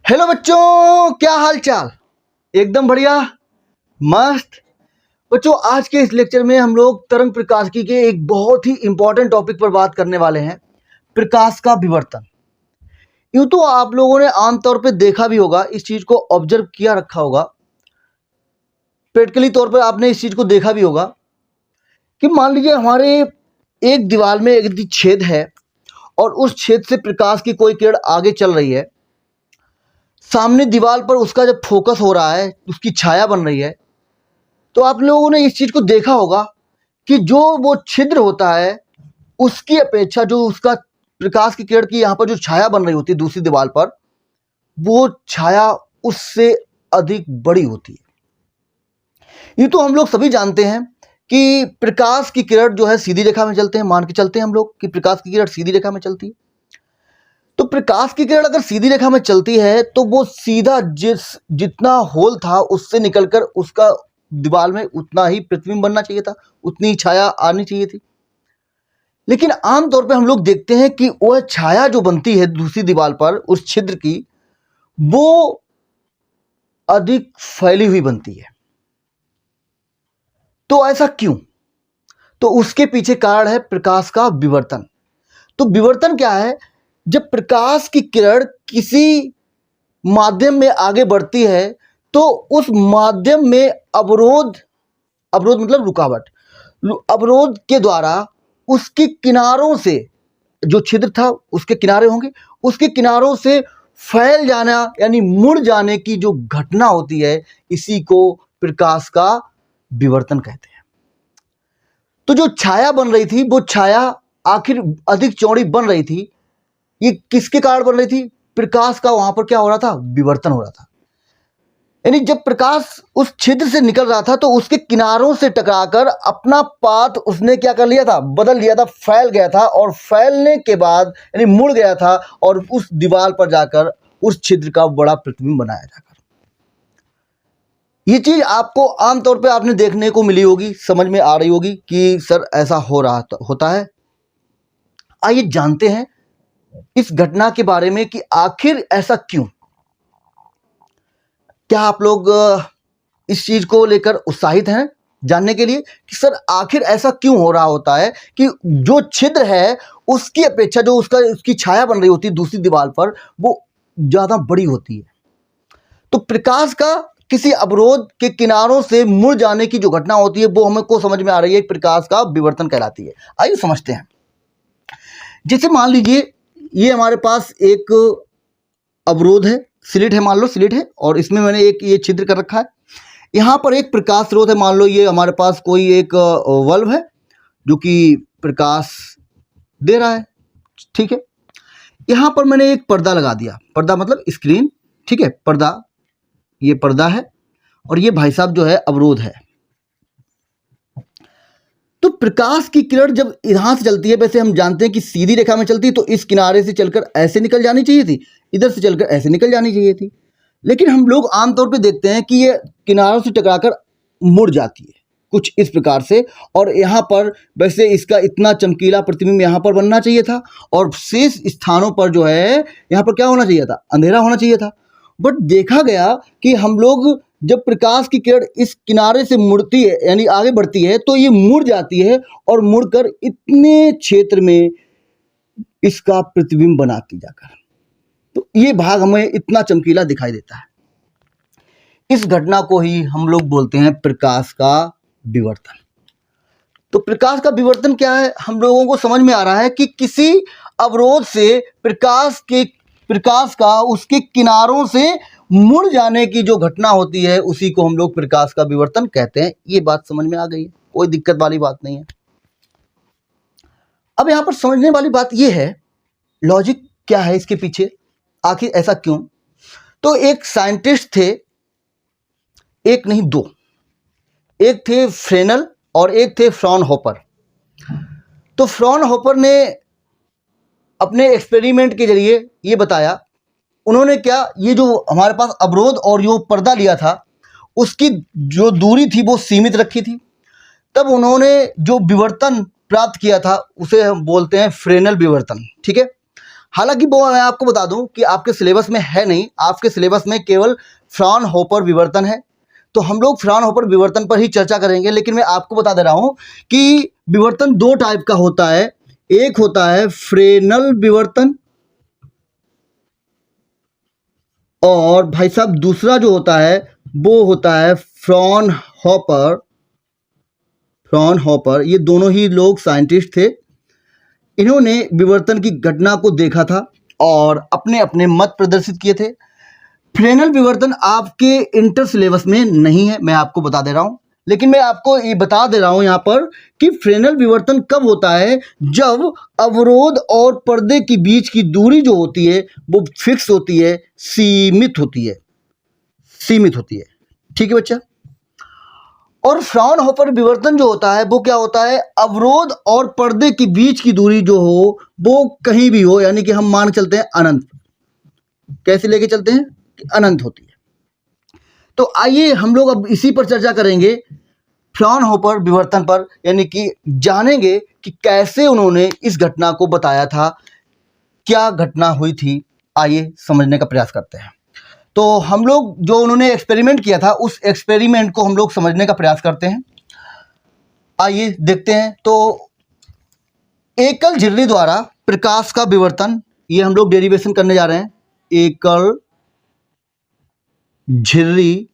Hello बच्चों, क्या हाल चाल। एकदम बढ़िया, मस्त। बच्चों, आज के इस लेक्चर में हम लोग तरंग प्रकाशिकी के एक बहुत ही इंपॉर्टेंट टॉपिक पर बात करने वाले हैं, प्रकाश का विवर्तन। यूं तो आप लोगों ने आमतौर पे देखा भी होगा, इस चीज को ऑब्जर्व किया रखा होगा, प्रैक्टिकली तौर पर आपने इस चीज को देखा भी होगा कि मान लीजिए हमारे एक दीवार में एक छेद है और उस छेद से प्रकाश की कोई किरण आगे चल रही है। सामने दीवार पर उसका जब फोकस हो रहा है, उसकी छाया बन रही है, तो आप लोगों ने इस चीज को देखा होगा कि जो वो छिद्र होता है उसकी अपेक्षा जो उसका प्रकाश की किरण की यहाँ पर जो छाया बन रही होती है दूसरी दीवार पर, वो छाया उससे अधिक बड़ी होती है। ये तो हम लोग सभी जानते हैं कि प्रकाश की किरण जो है सीधी रेखा में चलते हैं। मान के चलते हैं हम लोग कि प्रकाश की किरण सीधी रेखा में चलती है। तो प्रकाश की किरण अगर सीधी रेखा में चलती है तो वो सीधा जितना होल था उससे निकलकर उसका दीवार में उतना ही प्रतिबिंब बनना चाहिए था, उतनी ही छाया आनी चाहिए थी। लेकिन आमतौर पे हम लोग देखते हैं कि वह छाया जो बनती है दूसरी दीवार पर उस छिद्र की, वो अधिक फैली हुई बनती है। तो ऐसा क्यों? तो उसके पीछे कारण है प्रकाश का विवर्तन। तो विवर्तन क्या है? जब प्रकाश की किरण किसी माध्यम में आगे बढ़ती है तो उस माध्यम में अवरोध मतलब रुकावट, अवरोध के द्वारा उसके किनारों से, जो छिद्र था उसके किनारे होंगे, उसके किनारों से फैल जाना यानी मुड़ जाने की जो घटना होती है, इसी को प्रकाश का विवर्तन कहते हैं। तो जो छाया बन रही थी वो छाया आखिर अधिक चौड़ी बन रही थी। ये किसके कारण बन रही थी? प्रकाश का वहां पर क्या हो रहा था? विवर्तन हो रहा था। यानी जब प्रकाश उस छिद्र से निकल रहा था तो उसके किनारों से टकराकर अपना पाथ उसने क्या कर लिया था? बदल लिया था, फैल गया था, और फैलने के बाद यानी मुड़ गया था और उस दीवार पर जाकर उस छिद्र का बड़ा प्रतिबिंब बनाया जाकर। ये चीज आपको आमतौर पे आपने देखने को मिली होगी, समझ में आ रही होगी कि सर ऐसा हो रहा होता है। आइए जानते हैं इस घटना के बारे में कि आखिर ऐसा क्यों। क्या आप लोग इस चीज को लेकर उत्साहित हैं जानने के लिए कि सर आखिर ऐसा क्यों हो रहा होता है कि जो छिद्र है उसकी अपेक्षा जो उसकी छाया बन रही होती है दूसरी दीवार पर, वो ज्यादा बड़ी होती है। तो प्रकाश का किसी अवरोध के किनारों से मुड़ जाने की जो घटना होती है वो हमको समझ में आ रही है, प्रकाश का विवर्तन कहलाती है। आइए समझते हैं। जैसे मान लीजिए ये हमारे पास एक अवरोध है, स्लिट है, मान लो स्लिट है, और इसमें मैंने एक ये छिद्र कर रखा है। यहाँ पर एक प्रकाश स्रोत है, मान लो ये हमारे पास कोई एक बल्ब है जो कि प्रकाश दे रहा है, ठीक है। यहाँ पर मैंने एक पर्दा लगा दिया, पर्दा मतलब स्क्रीन, ठीक है, पर्दा, ये पर्दा है और ये भाई साहब जो है अवरोध है। तो प्रकाश की किरण जब यहां से चलती है, वैसे हम जानते हैं कि सीधी रेखा में चलती है तो इस किनारे से चलकर ऐसे निकल जानी चाहिए थी, इधर से चलकर ऐसे निकल जानी चाहिए थी। लेकिन हम लोग आमतौर पे देखते हैं कि ये किनारों से टकराकर मुड़ जाती है कुछ इस प्रकार से, और यहाँ पर वैसे इसका इतना चमकीला प्रतिबिंब यहाँ पर बनना चाहिए था और शेष स्थानों पर जो है यहाँ पर क्या होना चाहिए था? अंधेरा होना चाहिए था। बट देखा गया कि हम लोग जब प्रकाश की किरण इस किनारे से मुड़ती है यानी आगे बढ़ती है तो ये मुड़ जाती है और मुड़कर इतने क्षेत्र में इसका प्रतिबिंब बनाती जाकर, तो ये भाग हमें इतना चमकीला दिखाई देता है। इस घटना को ही हम लोग बोलते हैं प्रकाश का विवर्तन। तो प्रकाश का विवर्तन क्या है? हम लोगों को समझ में आ रहा है कि किसी अवरोध से प्रकाश का उसके किनारों से मुड़ जाने की जो घटना होती है उसी को हम लोग प्रकाश का विवर्तन कहते हैं। ये बात समझ में आ गई है, कोई दिक्कत वाली बात नहीं है। अब यहां पर समझने वाली बात ये है, लॉजिक क्या है इसके पीछे, आखिर ऐसा क्यों। तो एक साइंटिस्ट थे, एक नहीं दो, एक थे फ्रेनल और एक थे फ्रॉनहोफर। तो फ्रॉनहोफर ने अपने एक्सपेरिमेंट के जरिए ये बताया, उन्होंने क्या, ये जो हमारे पास अवरोध और जो पर्दा लिया था उसकी जो दूरी थी वो सीमित रखी थी। तब उन्होंने जो विवर्तन प्राप्त किया था उसे हम बोलते हैं फ्रेनल विवर्तन, ठीक है। हालांकि वो मैं आपको बता दूं कि आपके सिलेबस में है नहीं, आपके सिलेबस में केवल फ्राउनहोफर विवर्तन है। तो हम लोग फ्राउनहोफर विवर्तन पर ही चर्चा करेंगे, लेकिन मैं आपको बता दे रहा हूं कि विवर्तन दो टाइप का होता है। एक होता है फ्रेनल विवर्तन, और भाई साहब दूसरा जो होता है वो होता है फ्राउनहोफर। फ्राउनहोफर ये दोनों ही लोग साइंटिस्ट थे। इन्होंने विवर्तन की घटना को देखा था और अपने अपने मत प्रदर्शित किए थे। फ्रेनल विवर्तन आपके इंटर सिलेबस में नहीं है, मैं आपको बता दे रहा हूं। लेकिन मैं आपको ये बता दे रहा हूं यहां पर कि फ्रेनल विवर्तन कब होता है, जब अवरोध और पर्दे के बीच की दूरी जो होती है वो फिक्स होती है, सीमित होती है, सीमित होती है। ठीक है बच्चा। और फ्राउनहोफर विवर्तन जो होता है वो क्या होता है, अवरोध और पर्दे के बीच की दूरी जो हो वो कहीं भी हो, यानी कि हम मान के चलते हैं अनंत। कैसे लेके चलते हैं कि अनंत होती है। तो आइए हम लोग अब इसी पर चर्चा करेंगे, फ्राउनहोफर विवर्तन पर, यानी कि जानेंगे कि कैसे उन्होंने इस घटना को बताया था, क्या घटना हुई थी। आइए समझने का प्रयास करते हैं। तो हम लोग जो उन्होंने एक्सपेरिमेंट किया था उस एक्सपेरिमेंट को हम लोग समझने का प्रयास करते हैं। आइए देखते हैं। तो एकल झिल्ली द्वारा प्रकाश का विवर्तन, ये हम लोग डेरिवेशन करने जा रहे हैं। एकल झिल्ली,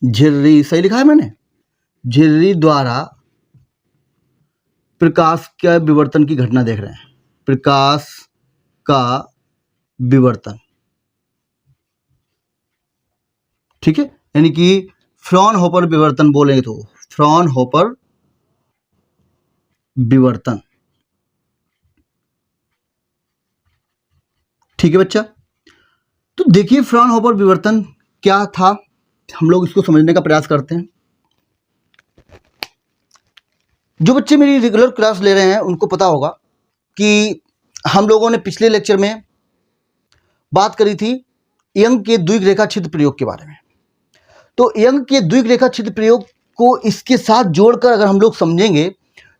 झिल्ली सही लिखा है मैंने, झिल्ली द्वारा प्रकाश के विवर्तन की घटना देख रहे हैं। प्रकाश का विवर्तन, ठीक है, यानी कि फ्राउनहोफर विवर्तन बोलेंगे तो फ्राउनहोफर विवर्तन। ठीक है बच्चा। तो देखिए फ्राउनहोफर विवर्तन क्या था, हम लोग इसको समझने का प्रयास करते हैं। जो बच्चे मेरी रेगुलर क्लास ले रहे हैं उनको पता होगा कि हम लोगों ने पिछले लेक्चर में बात करी थी यंग के द्विग रेखा छिद्र प्रयोग के बारे में। तो यंग के द्विग रेखा छिद्र प्रयोग को इसके साथ जोड़कर अगर हम लोग समझेंगे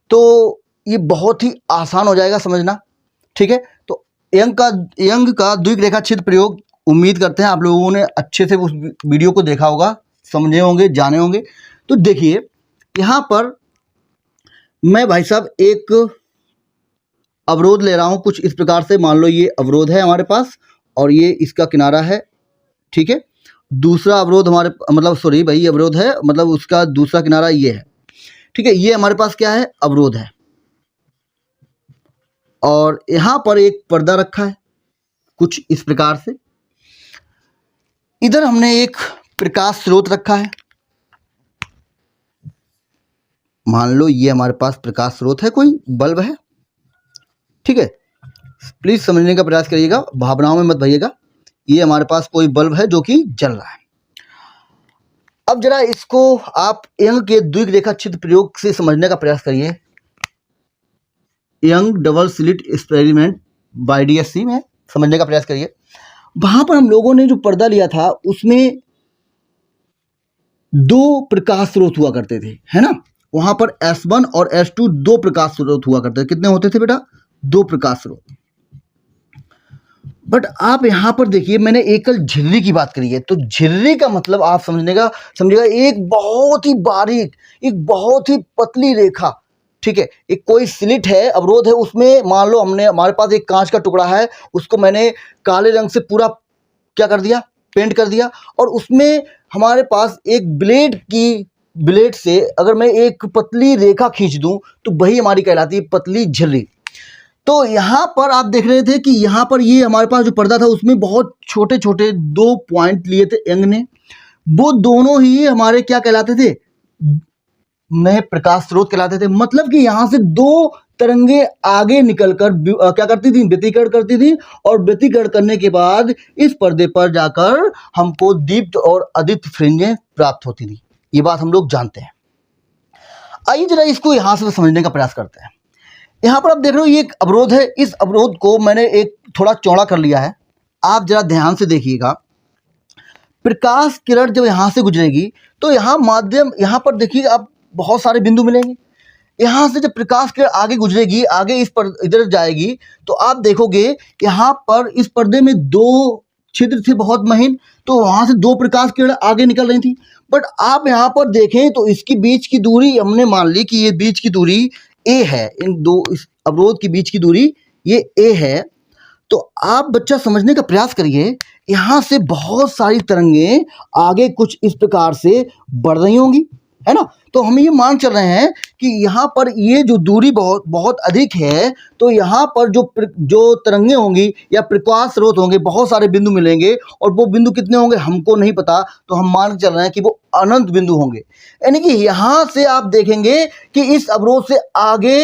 तो ये बहुत ही आसान हो जाएगा समझना। ठीक है। तो यंग का द्विग रेखा छिद्र प्रयोग उम्मीद करते हैं आप लोगों ने अच्छे से उस वीडियो को देखा होगा, समझे होंगे, जाने होंगे। तो देखिए यहाँ पर मैं भाई साहब एक अवरोध ले रहा हूँ कुछ इस प्रकार से। मान लो ये अवरोध है हमारे पास और ये इसका किनारा है। ठीक है। दूसरा अवरोध हमारे सॉरी भाई अवरोध है, मतलब उसका दूसरा किनारा ये है। ठीक है। ये हमारे पास क्या है, अवरोध है। और यहां पर एक पर्दा रखा है कुछ इस प्रकार से। इधर हमने एक प्रकाश स्रोत रखा है। मान लो ये हमारे पास प्रकाश स्रोत है, कोई बल्ब है। ठीक है। प्लीज समझने का प्रयास करिएगा, भावनाओं में मत भइएगा। ये हमारे पास कोई बल्ब है जो कि जल रहा है। अब जरा इसको आप यंग के द्विग रेखा छिद्र प्रयोग से समझने का प्रयास करिए। Young double slit experiment by DSC में समझने का प्रयास करिए। वहां पर हम लोगों ने जो पर्दा लिया था उसमें दो प्रकाश स्रोत हुआ करते थे, है ना। वहां पर S1 और S2 दो प्रकाश स्रोत हुआ करते थे। कितने होते थे बेटा, दो प्रकाश स्रोत। बट आप यहां पर देखिए मैंने एकल झिल्ली की बात करी है। तो झिल्ली का मतलब आप समझिएगा एक बहुत ही बारीक, एक बहुत ही पतली रेखा। ठीक है। एक कोई स्लिट है, अवरोध है, उसमें मान लो हमारे पास एक कांच का टुकड़ा है, उसको मैंने काले रंग से पूरा क्या कर दिया, पेंट कर दिया। और उसमें हमारे पास एक ब्लेड से अगर मैं एक पतली रेखा खींच दूं तो वही हमारी कहलाती है पतली झिल्ली। तो यहां पर आप देख रहे थे कि यहां पर ये हमारे पास जो पर्दा था उसमें बहुत छोटे छोटे दो पॉइंट लिए थे यंग ने। वो दोनों ही हमारे क्या कहलाते थे, नए प्रकाश स्रोत कहलाते थे। मतलब कि यहां से दो तरंगे आगे निकलकर क्या करती थी, व्यतिकरण करती थी। और व्यतिकरण करने के बाद इस पर्दे पर जाकर हमको दीप्त और अदित फ्रिंजें प्राप्त होती थी। ये बात हम लोग जानते हैं। आइए जरा इसको यहां से समझने का प्रयास करते हैं। यहां पर आप देख रहे हो ये एक अवरोध है। इस अवरोध को मैंने एक थोड़ा चौड़ा कर लिया है। आप जरा ध्यान से देखिएगा। प्रकाश किरण जब यहां से गुजरेगी तो यहां पर देखिए आप बहुत सारे बिंदु मिलेंगे। यहाँ से जब प्रकाश किरण आगे गुजरेगी, आगे इस पर इधर जाएगी, तो आप देखोगे यहाँ पर इस पर्दे में दो छिद्र थे बहुत महीन, तो वहाँ से दो प्रकाश किरण आगे निकल रही थी। बट आप यहाँ पर देखें तो इसकी बीच की दूरी हमने मान ली कि ये बीच की दूरी ए है, इन दो इस अवरोध के बीच की दूरी ये ए है। तो आप बच्चा समझने का प्रयास करिए, यहाँ से बहुत सारी तरंगें आगे कुछ इस प्रकार से बढ़ रही होंगी, है ना। तो हम ये मान चल रहे हैं कि यहाँ पर ये जो दूरी बहुत बहुत अधिक है, तो यहाँ पर जो तरंगें होंगी या प्रकाश स्रोत होंगे, बहुत सारे बिंदु मिलेंगे, और वो बिंदु कितने होंगे हमको नहीं पता, तो हम मान चल रहे हैं कि वो अनंत बिंदु होंगे। यानी कि यहाँ से आप देखेंगे कि इस अवरोध से आगे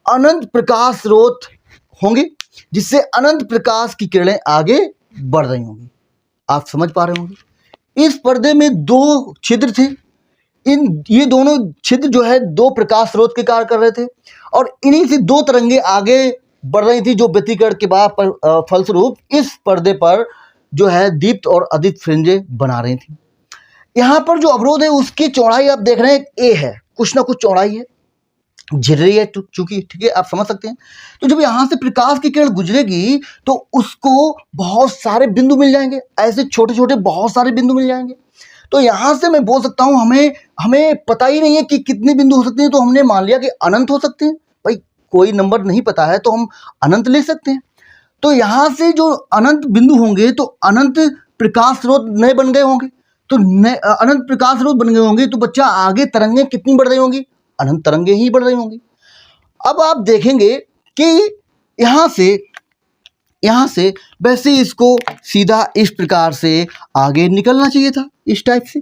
अनंत प्रकाश स्रोत होंगे, जिससे अनंत प्रकाश की किरणें आगे बढ़ रही होंगी। आप समझ पा रहे होंगे। इस पर्दे में दो छिद्र थे, ये दोनों छिद्र जो है दो प्रकाश स्रोत के कार्य कर रहे थे, और इन्हीं से दो तरंगे आगे बढ़ रही थी, जो व्यतिकरण के बाद फलस्वरूप इस पर्दे पर जो है दीप्त और अदीप्त फ्रिंजें बना रही थी। यहाँ पर जो अवरोध है उसकी चौड़ाई आप देख रहे हैं ए है, कुछ ना कुछ चौड़ाई है, झिर्री है चूंकि, ठीक है, आप समझ सकते हैं। तो जब यहाँ से प्रकाश की किरण गुजरेगी तो उसको बहुत सारे बिंदु मिल जाएंगे, ऐसे छोटे छोटे बहुत सारे बिंदु मिल जाएंगे। तो यहाँ से मैं बोल सकता हूँ हमें पता ही नहीं है कि कितने बिंदु हो सकते हैं, तो हमने मान लिया कि अनंत हो सकते हैं। भाई कोई नंबर नहीं पता है तो हम अनंत ले सकते हैं। तो यहाँ से जो अनंत बिंदु होंगे तो अनंत प्रकाश स्रोत नए बन गए होंगे, तो अनंत प्रकाश स्रोत बन गए होंगे, तो बच्चा आगे तरंगें कितनी बढ़ रही होंगी, अनंत तरंगें ही बढ़ रही होंगी। अब आप देखेंगे कि यहाँ से वैसे इसको सीधा इस प्रकार से आगे निकलना चाहिए था, इस टाइप से।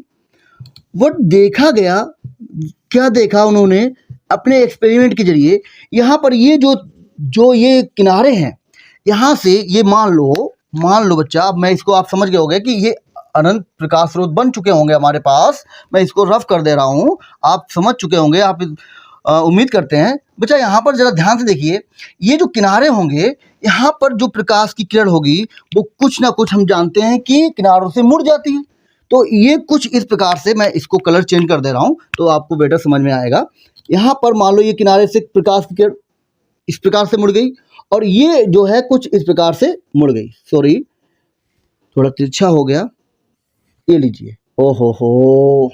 वो देखा गया, क्या देखा उन्होंने अपने एक्सपेरिमेंट के जरिए, यहाँ पर ये जो ये किनारे हैं, यहाँ से ये मान लो बच्चा, अब मैं इसको आप समझ गए होंगे कि ये अनंत प्रकाश स्रोत बन चुके होंगे हमारे पास। मैं इसको रफ कर दे रहा हूँ, आप समझ चुके होंगे, आप उम्मीद करते हैं। बच्चा यहाँ पर जरा ध्यान से देखिए, ये जो किनारे होंगे, यहाँ पर जो प्रकाश की किरण होगी वो कुछ ना कुछ हम जानते हैं कि किनारों से मुड़ जाती है। तो ये कुछ इस प्रकार से, मैं इसको कलर चेंज कर दे रहा हूँ तो आपको बेटर समझ में आएगा। यहाँ पर मान लो ये किनारे से प्रकाश की किरण इस प्रकार से मुड़ गई, और ये जो है कुछ इस प्रकार से मुड़ गई। सॉरी, थोड़ा तिरछा हो गया, ये लीजिए। ओहो हो,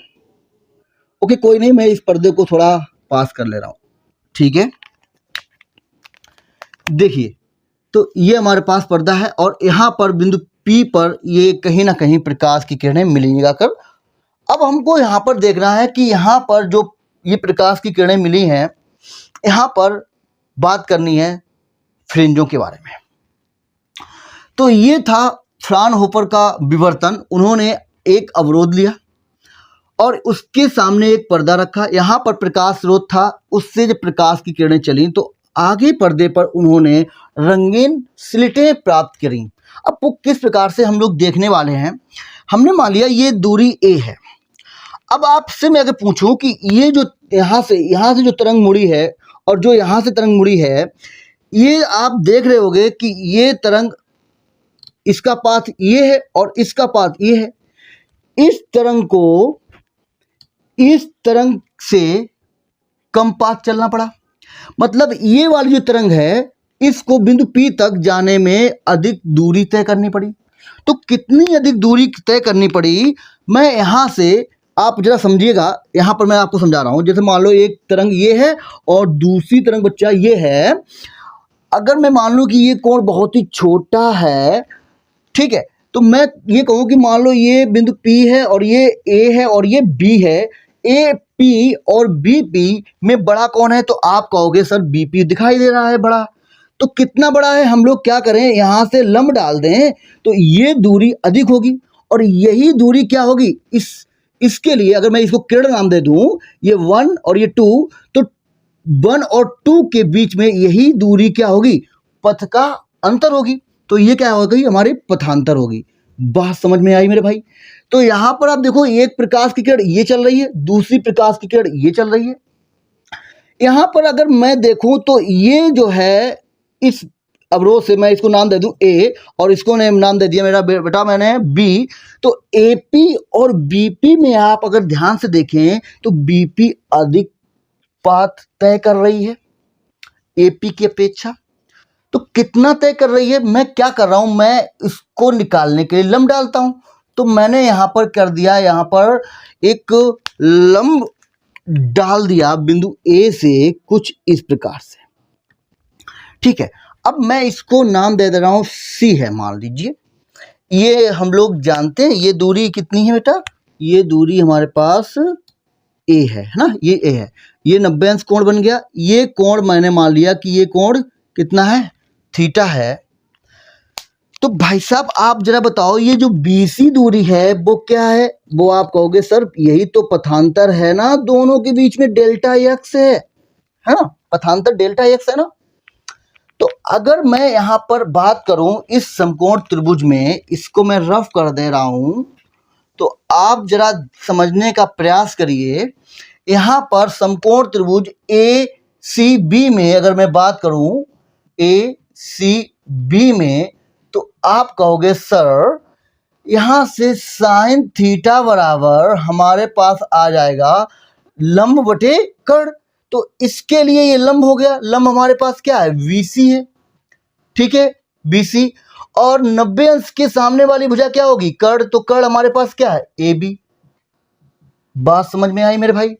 ओके, कोई नहीं, मैं इस पर्दे को थोड़ा पास कर ले रहा हूँ, ठीक है। देखिए, तो ये हमारे पास पर्दा है, और यहाँ पर बिंदु P पर ये कहीं ना कहीं प्रकाश की किरणें मिलेंगी आकर। अब हमको यहाँ पर देखना है कि यहाँ पर जो ये प्रकाश की किरणें मिली हैं, यहाँ पर बात करनी है फ्रिंजों के बारे में। तो ये था फ्राउनहोफर का विवर्तन। उन्होंने एक अवरोध लिया और उसके सामने एक पर्दा रखा, यहाँ पर प्रकाश स्रोत था, उससे जब प्रकाश की किरणें चली तो आगे पर्दे पर उन्होंने रंगीन स्लिटें प्राप्त करी। अब वो किस प्रकार से हम लोग देखने वाले हैं, हमने मान लिया ये दूरी ए है। अब आपसे मैं अगर पूछूं कि ये जो यहाँ से जो तरंग मुड़ी है और जो यहाँ से तरंग मुड़ी है, ये आप देख रहे होंगे कि ये तरंग, इसका पाथ ये है और इसका पाथ ये है। इस तरंग को इस तरंग से कम पाथ चलना पड़ा, मतलब ये वाली जो तरंग है इसको बिंदु P तक जाने में अधिक दूरी तय करनी पड़ी। तो कितनी अधिक दूरी तय करनी पड़ी, मैं यहाँ से, आप जरा समझिएगा, यहाँ पर मैं आपको समझा रहा हूँ। जैसे मान लो एक तरंग ये है और दूसरी तरंग बच्चा ये है। अगर मैं मान लूँ कि ये कोण बहुत ही छोटा है, ठीक है, तो मैं ये कहूँ कि मान लो ये बिंदु P है और ये A है और ये B है। AP और BP में बड़ा कौन है, तो आप कहोगे सर BP दिखाई दे रहा है बड़ा। तो कितना बड़ा है, हम लोग क्या करें, यहाँ से लंब डाल दें तो ये दूरी अधिक होगी, और यही दूरी क्या होगी, इसके लिए अगर मैं इसको किरण नाम दे दूं, ये 1 और ये 2, तो 1 और 2 के बीच में यही दूरी क्या होगी, पथ का अंतर होगी। तो ये क्या होगी, हमारी पथांतर होगी। बात समझ में आई मेरे भाई। तो यहाँ पर आप देखो, एक प्रकाश की किरण ये चल रही है, दूसरी प्रकाश की किरण ये चल रही है। यहाँ पर अगर मैं देखूं तो ये जो है, इस अवरोध से मैं इसको नाम दे दूं A और इसको नाम दे दिया मेरा बेटा मैंने B। तो AP और BP में आप अगर ध्यान से देखें तो BP अधिक पाथ तय कर रही है एपी की अपेक्षा। तो कितना तय कर रही है, मैं क्या कर रहा हूं, मैं इसको निकालने के लिए लंब डालता हूं। तो मैंने यहां पर कर दिया, यहां पर एक लंब डाल दिया बिंदु ए से कुछ इस प्रकार से। ठीक है, अब मैं इसको नाम दे रहा हूं सी है, मान लीजिए। ये हम लोग जानते हैं ये दूरी कितनी है बेटा, ये दूरी हमारे पास ए है ना, ये ए है। ये 90 अंश कोण बन गया। ये कोण मैंने मान लिया कि ये कोण कितना है, थीटा है। तो भाई साहब आप जरा बताओ, ये जो बीसी दूरी है वो क्या है? वो आप कहोगे सर यही तो पथांतर है ना, दोनों के बीच में डेल्टा एक्स है ना, पथांतर डेल्टा एक्स है ना। तो अगर मैं यहां पर बात करूं इस समकोण त्रिभुज में, इसको मैं रफ कर दे रहा हूं, तो आप जरा समझने का प्रयास करिए। यहां पर समकोण त्रिभुज ए सी बी में अगर मैं बात करूं ए सी बी में, तो आप कहोगे सर यहां से साइन थीटा बराबर हमारे पास आ जाएगा लंब बटे कर्ण। तो इसके लिए ये लंब हो गया, लंब हमारे पास क्या है, बीसी है। ठीक है, बीसी। और 90 अंश के सामने वाली भुजा क्या होगी, कर्ण। तो कर्ण हमारे पास क्या है, ए बी। बात समझ में आई मेरे भाई?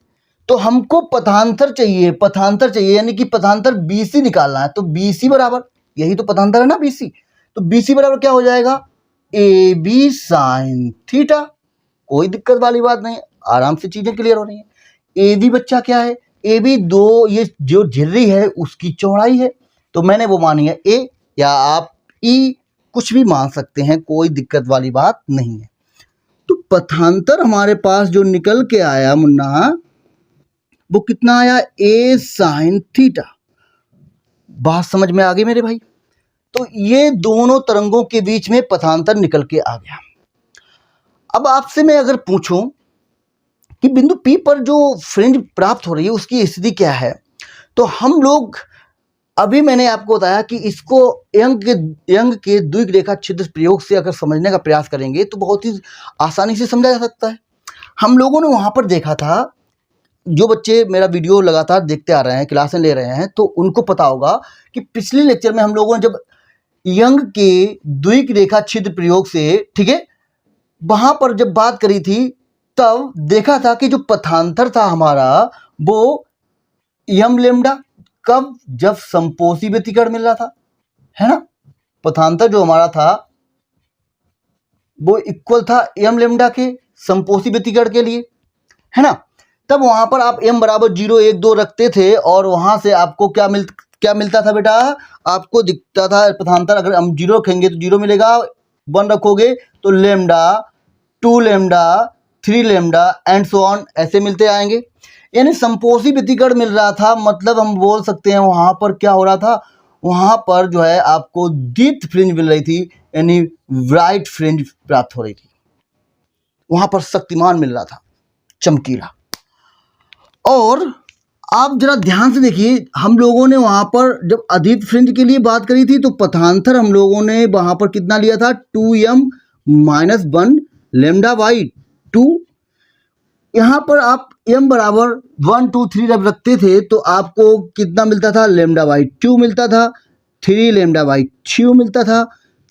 तो हमको पथांतर चाहिए, पथांतर चाहिए, यानी कि पथांतर बीसी निकालना है। तो बीसी बराबर, यही तो पथांतर है ना बीसी। तो बीसी बराबर क्या हो जाएगा, ए बी साइन थीटा। कोई दिक्कत वाली बात नहीं, आराम से चीजें क्लियर हो रही है। ए बी बच्चा क्या है, ए बी दो, ये जो झिर्री है उसकी चौड़ाई है। तो मैंने वो मानी है ए, या आप ई कुछ भी मान सकते हैं, कोई दिक्कत वाली बात नहीं है। तो पथांतर हमारे पास जो निकल के आया मुन्ना, वो कितना आया, ए साइन थीटा। बात समझ में आ गई मेरे भाई? तो ये दोनों तरंगों के बीच में पथांतर निकल के आ गया। अब आपसे मैं अगर पूछूं कि बिंदु P पर जो फ्रिंज प्राप्त हो रही है उसकी स्थिति क्या है, तो हम लोग अभी मैंने आपको बताया कि इसको यंग के द्विक रेखा छिद्र प्रयोग से अगर समझने का प्रयास करेंगे तो बहुत ही आसानी से समझा जा सकता है। हम लोगों ने वहां पर देखा था, जो बच्चे मेरा वीडियो लगातार देखते आ रहे हैं, क्लासें ले रहे हैं, तो उनको पता होगा कि पिछले लेक्चर में हम लोगों ने जब यंग के द्विक रेखा छिद्र प्रयोग से, ठीक है, वहां पर जब बात करी थी, तब देखा था कि जो पथांतर था हमारा वो यम लेमडा, कब, जब संपोषी व्यतिकरण मिल रहा था, है ना। पथांतर जो हमारा था वो इक्वल था यम लेमडा के संपोषी व्यतिकरण के लिए, है ना। तब वहां पर आप m बराबर 0 1 2 रखते थे और वहां से आपको क्या मिलता था बेटा, आपको दिखता था पथांतर। अगर हम 0 रखेंगे तो 0 मिलेगा, 1 रखोगे तो lambda, 2 lambda, 3 lambda and so on, ऐसे मिलते आएंगे। यानी संपोषी व्यतिकरण मिल रहा था, मतलब हम बोल सकते हैं वहां पर क्या हो रहा था, वहां पर जो है आपको दीप्त फ्रिंज मिल रही थी, यानी ब्राइट फ्रिंज प्राप्त हो रही थी। वहां पर शक्तिमान मिल रहा था, चमकीला। और आप जरा ध्यान से देखिए, हम लोगों ने वहां पर जब अदीप्त फ्रिंज के लिए बात करी थी तो पथांतर हम लोगों ने वहां पर कितना लिया था, 2m - 1 लेमडा बाई 2। यहां पर आप m बराबर 1 2 3 जब रखते थे तो आपको कितना मिलता था, लेमडा बाई 2 मिलता था, 3 लेमडा बाई 6 मिलता था,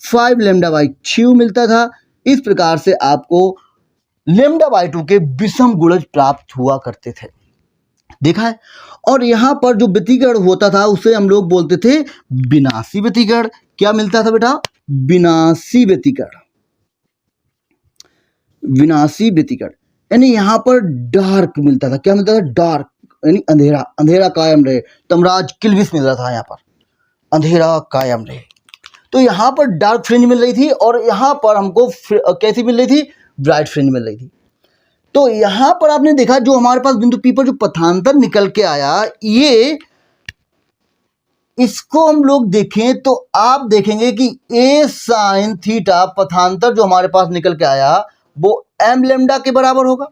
5 लेमडा बाई 6 मिलता था। इस प्रकार से आपको लेमडा बाई 2 के विषम गुणज प्राप्त हुआ करते थे, देखा है। और यहां पर जो व्यतिकरण होता था उसे हम लोग बोलते थे विनाशी व्यतिकरण। क्या मिलता था बेटा, विनाशी व्यतिकरण, विनाशी व्यतिकरण। यानी यहां पर डार्क मिलता था, क्या मिलता था, डार्क, यानी अंधेरा, अंधेरा कायम रहे। तमराज किल्विस मिल रहा था, यहां पर अंधेरा कायम रहे। तो यहां पर डार्क फ्रिंज मिल रही थी और यहां पर हमको कैसी मिल रही थी, ब्राइट फ्रिंज मिल रही थी। तो यहां पर आपने देखा जो हमारे पास बिंदु P पर जो पथांतर निकल के आया, ये इसको हम लोग देखें तो आप देखेंगे कि a साइन थीटा पथांतर जो हमारे पास निकल के आया वो m लेमडा के बराबर होगा।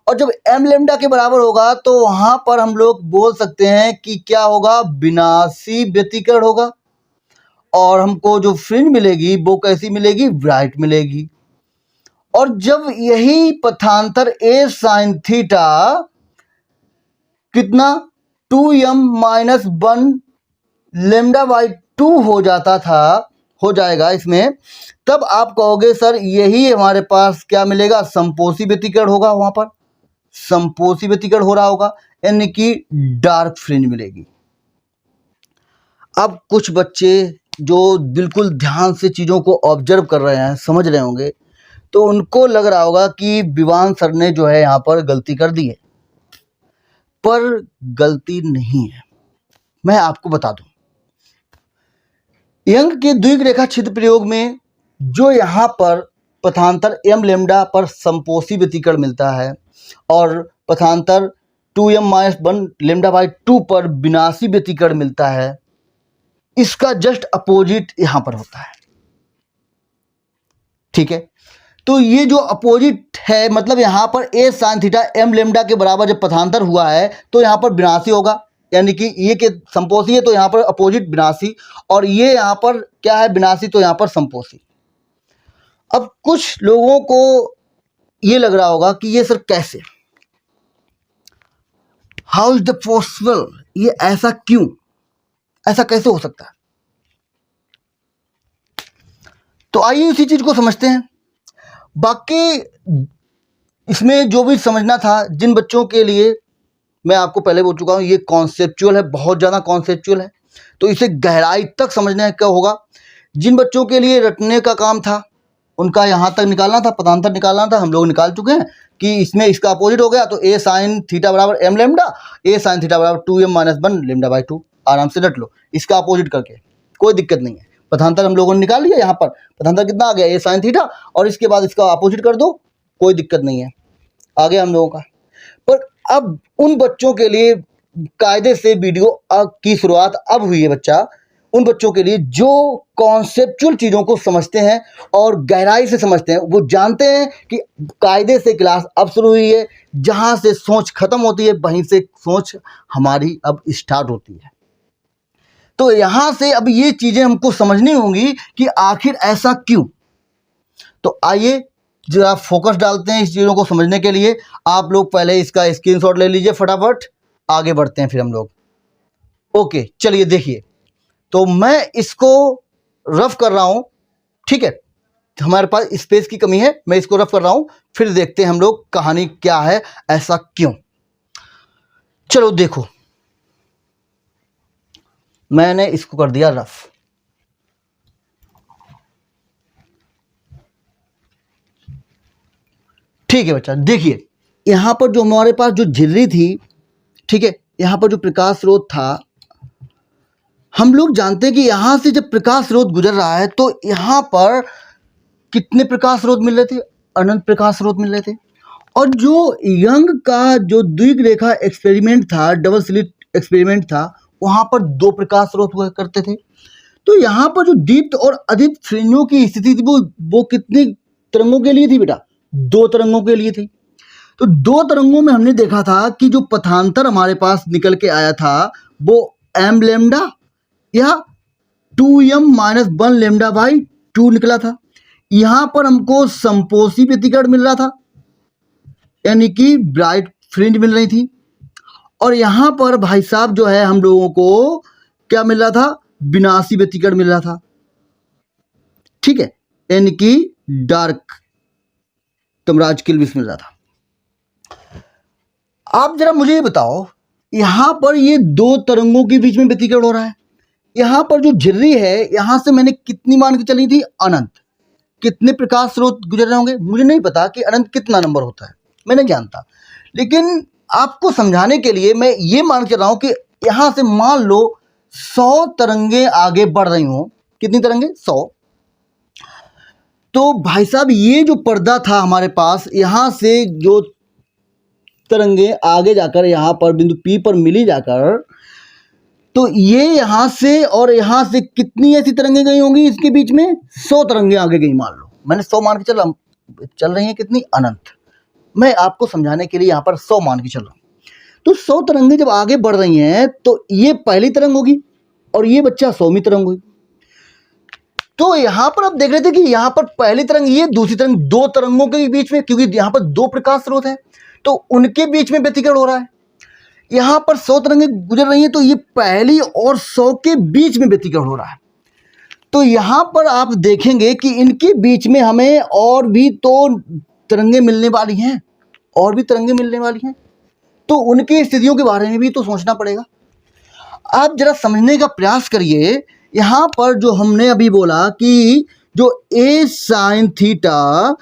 और जब m लेमडा के बराबर होगा तो वहां पर हम लोग बोल सकते हैं कि क्या होगा, विनाशी व्यतिकरण होगा। और हमको जो फ्रिंज मिलेगी वो कैसी मिलेगी, ब्राइट मिलेगी। और जब यही पथांतर a साइन थीटा कितना 2m माइनस 1 लेमडा बाई 2 हो जाएगा इसमें, तब आप कहोगे सर यही हमारे पास क्या मिलेगा, संपोषी व्यतिकरण होगा, वहां पर संपोषी व्यतिकरण हो रहा होगा, यानी कि डार्क फ्रिंज मिलेगी। अब कुछ बच्चे जो बिल्कुल ध्यान से चीज़ों को ऑब्जर्व कर रहे हैं, समझ रहे होंगे, तो उनको लग रहा होगा कि विवान सर ने जो है यहाँ पर गलती कर दी है, पर गलती नहीं है। मैं आपको बता दूं, यंग के द्विग रेखा छिद्र प्रयोग में जो यहाँ पर पथांतर m लेमडा पर संपोषी व्यतिकरण मिलता है और पथांतर 2m माइनस 1 लेमडा बाई 2 पर विनाशी व्यतिकरण मिलता है, इसका जस्ट अपोजिट यहां पर होता है। ठीक है, तो ये जो अपोजिट है, मतलब यहां पर a sine theta m lambda के बराबर जब पथांतर हुआ है तो यहां पर विनाशी होगा, यानी कि ये के संपोषी है तो यहां पर अपोजिट विनाशी, और ये यहां पर क्या है, विनाशी, तो यहां पर संपोषी। अब कुछ लोगों को ये लग रहा होगा कि ये सर कैसे, हाउ इज द पॉसिबल, ये ऐसा क्यों, ऐसा कैसे हो सकता है। तो आइए इसी चीज को समझते हैं। बाकी इसमें जो भी समझना था, जिन बच्चों के लिए मैं आपको पहले बोल चुका हूं ये कॉन्सेप्चुअल है, बहुत ज़्यादा कॉन्सेप्चुअल है, तो इसे गहराई तक समझने का होगा। जिन बच्चों के लिए रटने का काम था, उनका यहाँ तक निकालना था, पदांतर निकालना था, हम लोग निकाल चुके हैं कि इसमें इसका अपोजिट हो गया, तो a साइन थीटा बराबर m lambda, a sine theta बराबर 2m माइनस 1 लेमडा बाई 2, आराम से रट लो इसका अपोजिट करके, कोई दिक्कत नहीं है। पदांतर हम लोगों ने निकाल लिया, यहाँ पर पदांतर कितना आ गया, a साइन थीटा, और इसके बाद इसका अपोजिट कर दो, कोई दिक्कत नहीं है, आ गया हम लोगों का। पर अब उन बच्चों के लिए कायदे से वीडियो की शुरुआत अब हुई है बच्चा, उन बच्चों के लिए जो कॉन्सेप्चुअल चीज़ों को समझते हैं और गहराई से समझते हैं, वो जानते हैं कि कायदे से क्लास अब शुरू हुई है, जहाँ से सोच खत्म होती है वहीं से सोच हमारी अब स्टार्ट होती है। तो यहाँ से अब ये चीज़ें हमको समझनी होंगी कि आखिर ऐसा क्यों। तो आइए जरा फोकस डालते हैं इस चीज़ों को समझने के लिए। आप लोग पहले इसका स्क्रीनशॉट ले लीजिए, फटाफट आगे बढ़ते हैं फिर हम लोग। ओके, चलिए देखिए, तो मैं इसको रफ कर रहा हूं, ठीक है, हमारे पास स्पेस की कमी है, मैं इसको रफ कर रहा हूं, फिर देखते हैं हम लोग कहानी क्या है, ऐसा क्यों। चलो देखो, मैंने इसको कर दिया रफ। ठीक है बच्चा, देखिए यहां पर जो हमारे पास जो झिल्ली थी, ठीक है, यहां पर जो प्रकाश स्रोत था, हम लोग जानते हैं कि यहां से जब प्रकाश स्रोत गुजर रहा है तो यहां पर कितने प्रकाश स्रोत मिल रहे थे, अनंत प्रकाश स्रोत मिल रहे थे। और जो यंग का जो द्विग रेखा एक्सपेरिमेंट था, डबल स्लिट एक्सपेरिमेंट था, वहां पर 2 प्रकाश स्रोत हुआ करते थे। तो यहाँ पर जो दीप्त और अदीप्त श्रेणियों की स्थिति थी वो कितनी तरंगों के लिए थी बेटा, 2 तरंगों के लिए थी। तो 2 तरंगों में हमने देखा था कि जो पथांतर हमारे पास निकल के आया था वो m लेमडा या 2m माइनस 1 लेमडा बाई 2 निकला था। यहां पर हमको संपोषी व्यतिकरण मिल रहा था, यानी कि ब्राइट फ्रिंज मिल रही थी, और यहां पर भाई साहब जो है हम लोगों को क्या मिल रहा था, विनाशी व्यतिकरण मिल रहा था, ठीक है, यानी कि डार्क तमराज किल्विस मिल रहा था। आप जरा मुझे ये बताओ, यहां पर ये 2 तरंगों के बीच में व्यतिकरण हो रहा है, यहां पर जो झिर्री है यहां से मैंने कितनी मान के चली थी, अनंत। कितने प्रकाश स्रोत गुजर रहे होंगे, मुझे नहीं पता कि अनंत कितना नंबर होता है, मैं नहीं जानता, लेकिन आपको समझाने के लिए मैं ये मान के चल रहा हूं कि यहां से मान लो 100 तरंगे आगे बढ़ रही हो। कितनी तरंगे, 100। तो भाई साहब ये जो पर्दा था हमारे पास, यहां से जो तरंगे आगे जाकर यहां पर बिंदु P पर मिली जाकर, तो ये यहां से और यहां से कितनी ऐसी तरंगे गई होंगी, इसके बीच में 100 तरंगे आगे गई, मान लो मैंने 100 मान के चल रही हैं, कितनी, अनंत। मैं आपको समझाने के लिए यहां पर 100 मान के चल रहा हूं। तो 100 तरंगे जब आगे बढ़ रही हैं तो ये पहली तरंग होगी और ये बच्चा 100वीं तरंग होगी। तो यहां पर आप देख रहे थे कि यहां पर पहली तरंग, ये दूसरी तरंग, 2 तरंगों के बीच में, क्योंकि यहां पर 2 प्रकाश स्रोत है तो उनके बीच में व्यतिकरण हो रहा है। यहाँ पर 100 तरंगें गुजर रही हैं, तो ये पहली और 100 के बीच में व्यतिकरण हो रहा है। तो यहाँ पर आप देखेंगे कि इनके बीच में हमें और भी तो तरंगें मिलने वाली हैं, और भी तरंगें मिलने वाली हैं, तो उनकी स्थितियों के बारे में भी तो सोचना पड़ेगा। आप जरा समझने का प्रयास करिए। यहाँ पर जो हमने अभी बोला कि जो ए साइन थीटा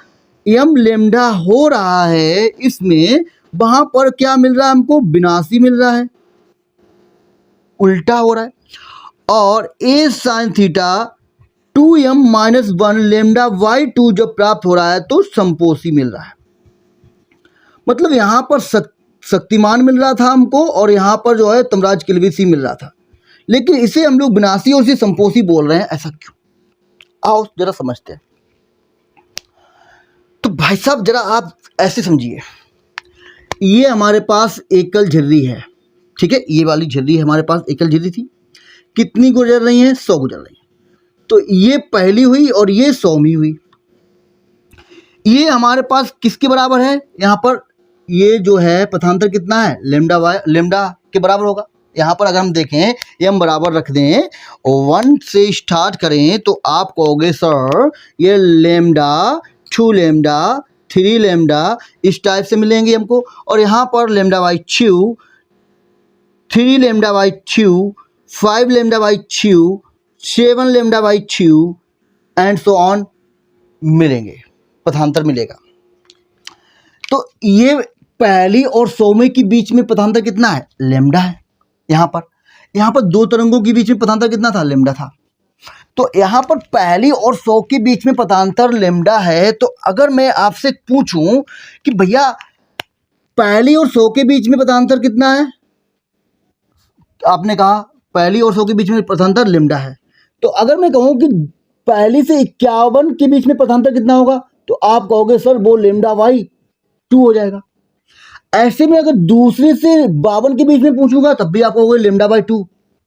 एम लेमडा हो रहा है, इसमें वहां पर क्या मिल रहा है हमको? विनाशी मिल रहा है, उल्टा हो रहा है। और a sine theta 2m - 1 lambda by 2 जब प्राप्त हो रहा है तो संपोषी मिल रहा है। मतलब यहाँ पर शक्तिमान मिल रहा था हमको, और यहाँ पर जो है तमराज किलबिशी मिल रहा था, लेकिन इसे हम लोग विनाशी और इसे संपोषी बोल रहे हैं, ऐसा क्यों? आओ जरा समझते हैं। तो भाई साहब जरा आप ऐसे समझिए, ये हमारे पास एकल झिर्री है, ठीक है, ये वाली झिर्री हमारे पास एकल झिर्री थी। कितनी गुजर रही है? 100 गुजर रही है। तो ये पहली हुई और ये 100वीं हुई। ये हमारे पास किसके बराबर है? यहाँ पर ये जो है पथांतर कितना है? लेमडा के बराबर होगा। यहाँ पर अगर हम देखें, ये हम बराबर रख दें और 1 से स्टार्ट करें, तो आप कहोगे सर ये लेमडा 2 लेमडा 3 लेमडा इस टाइप से मिलेंगे हमको। और यहाँ पर lambda by 2, 3 lambda by 2, 5 lambda by 2, 7 lambda by 2 and so on मिलेंगे, पथांतर मिलेगा। तो ये पहली और 100वें के बीच में पथांतर कितना है? लेमडा है। यहाँ पर दो तरंगों के बीच में पथांतर कितना था? लेमडा था। तो यहाँ पर पहली और 100 के बीच में पथांतर लेमडा है। तो अगर मैं आपसे पूछूं कि भैया पहली और 100 के बीच में पथांतर कितना है? आपने कहा पहली और 100 के बीच में पथांतर लेमडा है। तो अगर मैं कहूं कि पहली से 51 के बीच में पथांतर कितना होगा, तो आप कहोगे सर वो लेमडा बाई 2 हो जाएगा। ऐसे में अगर दूसरे से 52 के बीच में पूछूंगा तब भी आप कहोगे लेमडा बाई 2,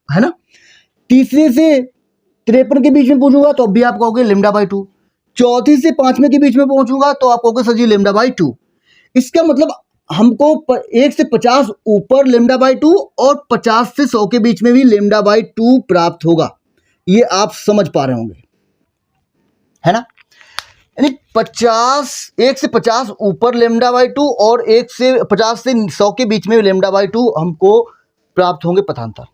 है ना। तीसरे से 53 के बीच में पूछूंगा तो अब भी आप कहोगे लेमडा बाई 2। चौथी से 5वें के बीच में पहुंचूंगा तो आप कहोगे सर जी लेमडा बाई 2। इसका मतलब हमको 1 से 50 ऊपर लेमडा बाई 2 और 50 से 100 के बीच में भी लेमडा बाई 2 प्राप्त होगा। ये आप समझ पा रहे होंगे, है ना। यानी 1 से 50 ऊपर लेमडा बाई 2 और 50 से 100 के बीच में लेमडा बाई 2 हमको प्राप्त होंगे पथांतर।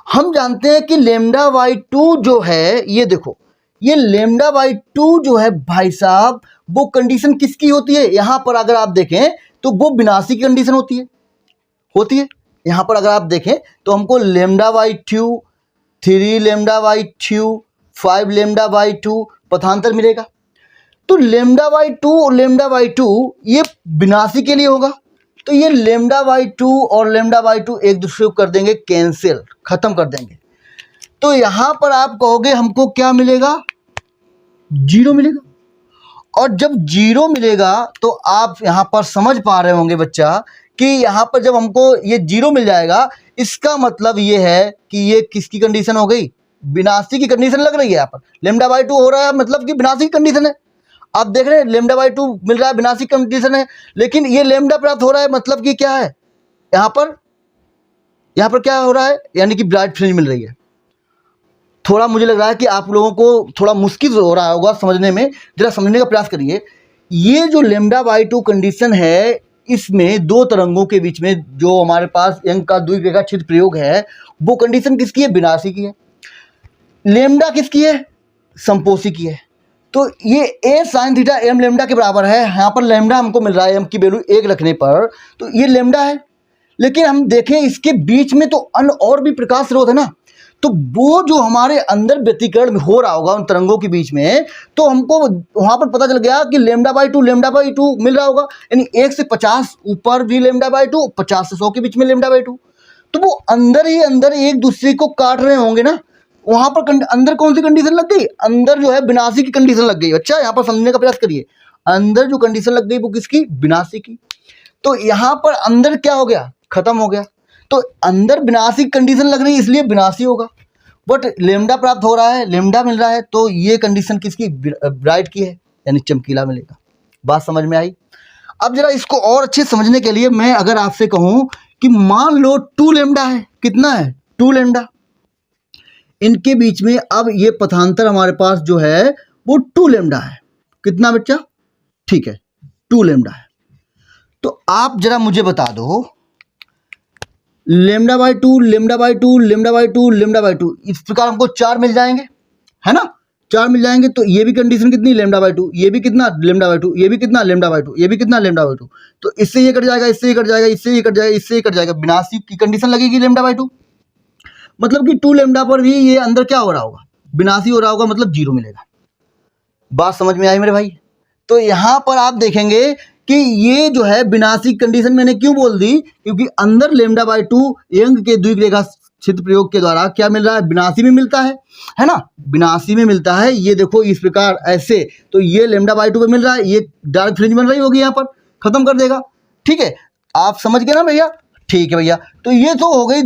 हम जानते हैं कि लेमडा बाई 2 जो है, ये देखो, ये लेमडा बाई 2 जो है भाई साहब, वो कंडीशन किसकी होती है? यहां पर अगर आप देखें तो वो विनाशी की कंडीशन होती है। यहां पर अगर आप देखें तो हमको lambda by 2, 3 lambda by 2, 5 lambda by 2 पथांतर मिलेगा। तो लेमडा बाई 2 और लेमडा बाई 2 ये विनाशी के लिए होगा। तो ये लेमडा बाई 2 और लेमडा बाई 2 एक दूसरे को कर देंगे कैंसिल, खत्म कर देंगे। तो यहां पर आप कहोगे हमको क्या मिलेगा? 0 मिलेगा। और जब 0 मिलेगा तो आप यहां पर समझ पा रहे होंगे बच्चा कि यहां पर जब हमको ये 0 मिल जाएगा, इसका मतलब ये है कि ये किसकी कंडीशन हो गई? विनाशी की कंडीशन लग रही है। यहाँ पर लेमडा बाई 2 हो रहा है मतलब कि विनाशी की कंडीशन है। आप देख रहे हैं लेमडा बाई 2 मिल रहा है, विनाशी कंडीशन है, लेकिन ये लेमडा प्राप्त हो रहा है मतलब कि क्या है? यहाँ पर क्या हो रहा है? यानी कि ब्राइट फ्रिंज मिल रही है। थोड़ा मुझे लग रहा है कि आप लोगों को थोड़ा मुश्किल हो रहा होगा समझने में, जरा समझने का प्रयास करिए। ये जो लेमडा बाई 2 कंडीशन है, इसमें दो तरंगों के बीच में जो हमारे पास यंग का द्विरेखा छिद्र प्रयोग है, वो कंडीशन किसकी है? विनाशी की है। लेमडा किसकी है? संपोषी की है। तो ये ए साइन थीटा एम लेमडा के बराबर है। यहाँ पर लेमडा हमको मिल रहा है, एम की वैल्यू 1 रखने पर, तो ये लेमडा है। लेकिन हम देखें इसके बीच में तो अन्य और भी प्रकाश स्रोत है ना, तो वो जो हमारे अंदर व्यतिकरण हो रहा होगा उन तरंगों के बीच में, तो हमको वहां पर पता चल गया कि लेमडा बाई 2 मिल रहा होगा। यानी 1 से 50 ऊपर भी लेमडा बाई 2, 50 से 100 के बीच में लेमडा बाई 2। तो वो अंदर ही अंदर एक दूसरे को काट रहे होंगे ना। वहां पर अंदर कौन सी कंडीशन लग गई? अंदर जो है विनाशी की कंडीशन लग गई। अच्छा, यहाँ पर समझने का प्रयास करिए। अंदर जो कंडीशन लग गई वो किसकी? विनाशी की। तो यहाँ पर अंदर क्या हो गया? खत्म हो गया। तो अंदर विनाशी कंडीशन लग रही है, इसलिए विनाशी होगा। बट लेमडा प्राप्त हो रहा है, लेमडा मिल रहा है, तो ये कंडीशन किसकी? ब्राइट की है, यानी चमकीला मिलेगा। बात समझ में आई? अब जरा इसको और अच्छे समझने के लिए मैं अगर आपसे कहूं कि मान लो 2 लेमडा है, कितना है 2 लेमडा, इनके बीच में अब ये पथांतर हमारे पास जो है वो 2 लेमडा है। कितना बच्चा? ठीक है 2 लेमडा है। तो आप जरा मुझे बता दो lambda by 2, lambda by 2, lambda by 2, lambda by 2, इस प्रकार हमको 4 मिल जाएंगे, है ना, 4 मिल जाएंगे। तो ये भी कंडीशन कितनी? लेमडा बाई 2, ये भी कितना? लेमडा बाई 2, ये भी कितना? लेमडा बाई 2, ये भी कितना? Lambda by 2। तो इससे ये कट जाएगा, इससे ये कट जाएगा, इससे ये कट जाएगा, इससे ये कट जाएगा, 82 की कंडीशन लगेगी लेमडा बाई 2। मतलब कि 2 लेमडा पर भी ये अंदर क्या हो रहा होगा? 82 हो रहा होगा, मतलब 0 मिलेगा। बात समझ में आई मेरे भाई? तो यहां पर आप देखेंगे कि ये जो है 82 कंडीशन मैंने क्यों बोल दी, क्योंकि अंदर लेमडा बाई 2 यंग के द्विरेखा क्षेत्र प्रयोग के द्वारा क्या मिल रहा है? 82 में मिलता है ना, 82 में मिलता है। ये देखो इस प्रकार ऐसे, तो ये लेमडा बाई 2 पे मिल रहा है, ये डार्क फ्रिंज बन रही होगी, यहाँ पर खत्म कर देगा। ठीक है, आप समझ गए ना भैया? ठीक है भैया, तो ये तो हो गई,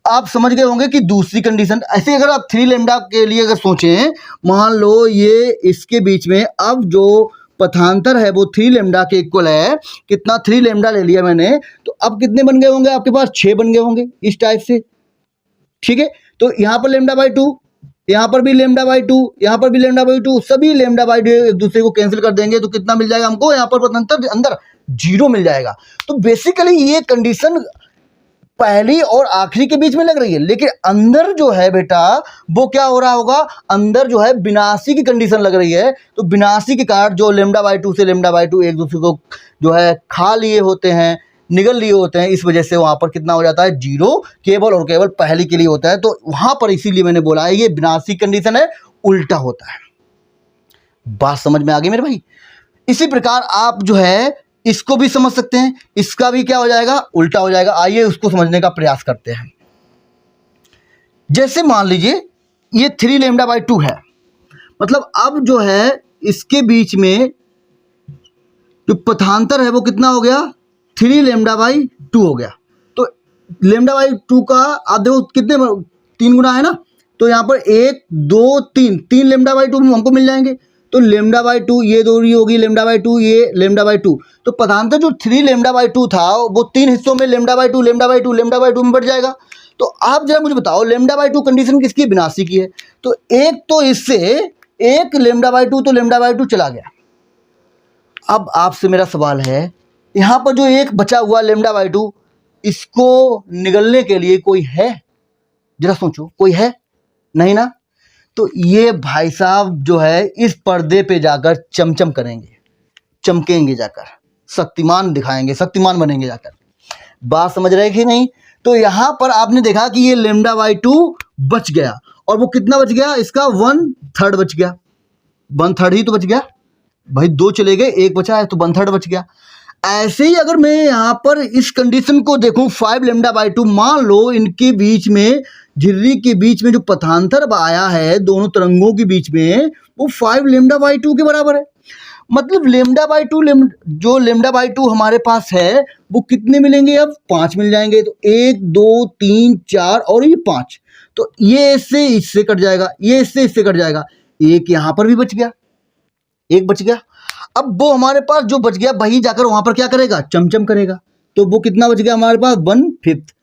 आप समझ गए होंगे कि दूसरी कंडीशन। ऐसे अगर आप 3 लेमडा के लिए अगर सोचें, मान लो ये इसके बीच में अब जो पथांतर है वो 3 लेमडा के इक्वल है। कितना? 3 लेमडा ले लिया मैंने, तो अब कितने बन गए होंगे आपके पास? 6 बन गए होंगे इस टाइप से। ठीक है, तो यहाँ पर लेमडा बाई 2, यहाँ पर भी लेमडा बाई 2, यहाँ पर भी लेमडा बाई 2, सभी लेमडा बाई 2 एक दूसरे को कैंसिल कर देंगे तो कितना मिल जाएगा हमको? यहाँ पर पथांतर अंदर 0 मिल जाएगा। तो बेसिकली ये कंडीशन पहली और आखिरी के बीच में लग रही है, लेकिन अंदर जो है बेटा वो क्या हो रहा होगा? अंदर जो है 82 की कंडीशन लग रही है। तो 82 के कारण जो लेमडा बाई 2 से लेमडा बाई 2 एक दूसरे को जो है खा लिए होते हैं, निगल लिए होते हैं, इस वजह से वहां पर कितना हो जाता है? 0 केवल और केवल पहली के लिए होता है। तो वहां पर इसीलिए मैंने बोला है ये 82 कंडीशन है, उल्टा होता है। बात समझ में आ गई मेरे भाई? इसी प्रकार आप जो है इसको भी समझ सकते हैं, इसका भी क्या हो जाएगा? उल्टा हो जाएगा। आइए उसको समझने का प्रयास करते हैं। जैसे मान लीजिए ये 3 लेमडा बाई 2 है, मतलब अब जो है इसके बीच में जो पथांतर है वो कितना हो गया? 3 लेमडा बाई 2 हो गया। तो लेमडा बाई 2 का आप देखो कितने 3 गुना है ना, तो यहाँ पर 1 2 3 लेमडा बाई 2 हमको मिल जाएंगे। तो लेमडा बाई 2 ये दूरी होगी लेमडा बाई 2, ये लेमडा बाई 2। तो पदांतर जो 3 लेमडा बाई 2 था वो 3 हिस्सों में lambda by 2 lambda by 2 lambda by 2 में बढ़ जाएगा। तो आप जरा मुझे बताओ लेमडा बाई 2 कंडीशन किसकी? 82 की है। तो एक तो इससे एक लेमडा बाई 2 तो लेमडा बाई 2 चला गया। अब आपसे मेरा सवाल है, यहाँ पर जो एक बचा हुआ लेमडा बाई 2, इसको निगलने के लिए कोई है? जरा सोचो, कोई है? नहीं ना। तो ये भाई साहब जो है इस पर्दे पे जाकर चमचम करेंगे, चमकेंगे जाकर, शक्तिमान दिखाएंगे, शक्तिमान बनेंगे जाकर। बात समझ रहे कि नहीं? तो यहां पर आपने देखा कि ये लेमडा बाई 2 बच गया, और वो कितना बच गया? इसका 1/3 बच गया। 1/3 ही तो बच गया भाई, 2 चले गए, 1 बचा है तो 1/3 बच गया। ऐसे ही अगर मैं यहाँ पर इस कंडीशन को देखूं 5 लेमडा बाई 2, मान लो इनके बीच में, झिर्री के बीच में जो पथांतर आया है दोनों तरंगों के बीच में, वो 5 लेमडा बाई 2 के बराबर है। मतलब लेमडा बाई 2 जो लेमडा बाई 2 हमारे पास है वो कितने मिलेंगे? अब 5 मिल जाएंगे। तो 1 2 3 4 और ये 5, तो ये इससे इससे कट जाएगा, ये इससे इससे कट जाएगा, एक यहाँ पर भी बच गया, एक बच गया। अब वो हमारे पास जो बच गया वही जाकर वहां पर क्या करेगा? चमचम करेगा। तो वो कितना बच गया हमारे पास? 1/5।